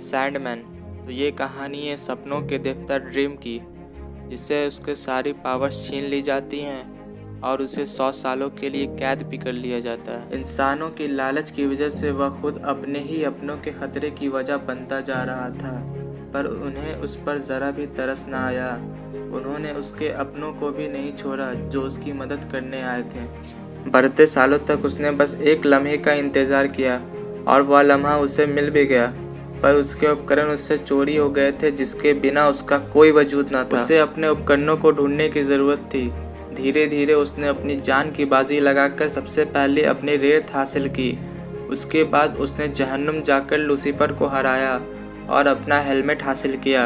Sandman. तो ये कहानी है सपनों के देवता ड्रीम की, जिससे उसके सारी पावर्स छीन ली जाती हैं और उसे 100 सालों के लिए कैद भी कर लिया जाता है। इंसानों की लालच की वजह से वह खुद अपने ही अपनों के खतरे की वजह बनता जा रहा था, पर उन्हें उस पर ज़रा भी तरस न आया। उन्होंने उसके अपनों को भी नहीं छोड़ा जो उसकी मदद करने आए थे। बढ़ते सालों तक उसने बस एक लम्हे का इंतज़ार किया और वह लम्हा उसे मिल भी गया, पर उसके उपकरण उससे चोरी हो गए थे, जिसके बिना उसका कोई वजूद न था। उसे अपने उपकरणों को ढूंढने की ज़रूरत थी। धीरे धीरे उसने अपनी जान की बाजी लगाकर सबसे पहले अपनी रेत हासिल की। उसके बाद उसने जहन्नुम जाकर लूसीफर को हराया और अपना हेलमेट हासिल किया,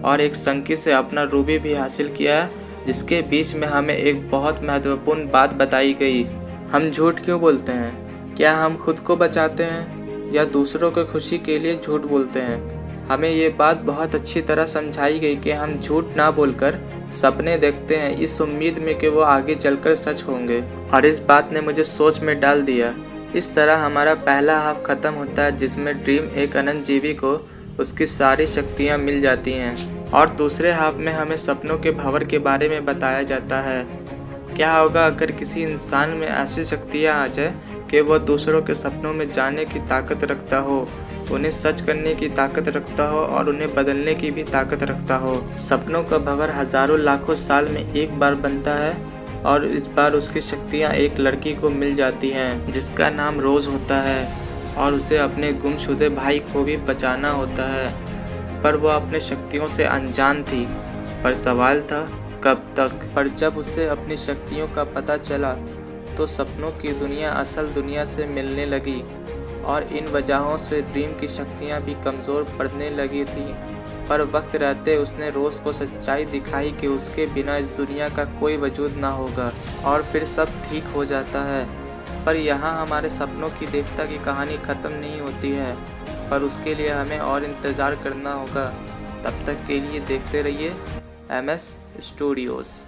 और एक संकी से अपना रूबी भी हासिल किया, जिसके बीच में हमें एक बहुत महत्वपूर्ण बात बताई गई। हम झूठ क्यों बोलते हैं? क्या हम खुद को बचाते हैं या दूसरों की खुशी के लिए झूठ बोलते हैं? हमें ये बात बहुत अच्छी तरह समझाई गई कि हम झूठ ना बोलकर सपने देखते हैं, इस उम्मीद में कि वो आगे चलकर सच होंगे। और इस बात ने मुझे सोच में डाल दिया। इस तरह हमारा पहला हाफ ख़त्म होता है, जिसमें ड्रीम एक अनंत जीवी को उसकी सारी शक्तियाँ मिल जाती हैं, और दूसरे हाफ में हमें सपनों के भंवर के बारे में बताया जाता है। क्या होगा अगर किसी इंसान में ऐसी शक्तियाँ आ जाए कि वह दूसरों के सपनों में जाने की ताकत रखता हो, उन्हें सच करने की ताकत रखता हो और उन्हें बदलने की भी ताकत रखता हो। सपनों का भंवर हज़ारों लाखों साल में एक बार बनता है, और इस बार उसकी शक्तियाँ एक लड़की को मिल जाती हैं जिसका नाम रोज़ होता है, और उसे अपने गुमशुदे भाई को भी बचाना होता है, पर वह अपने शक्तियों से अनजान थी। पर सवाल था कब तक? पर जब उसे अपनी शक्तियों का पता चला तो सपनों की दुनिया असल दुनिया से मिलने लगी, और इन वजहों से ड्रीम की शक्तियाँ भी कमज़ोर पड़ने लगी थी। पर वक्त रहते उसने रोज़ को सच्चाई दिखाई कि उसके बिना इस दुनिया का कोई वजूद ना होगा, और फिर सब ठीक हो जाता है। पर यहाँ हमारे सपनों की देवता की कहानी ख़त्म नहीं होती है, पर उसके लिए हमें और इंतज़ार करना होगा। तब तक के लिए देखते रहिए MS स्टूडियोज़।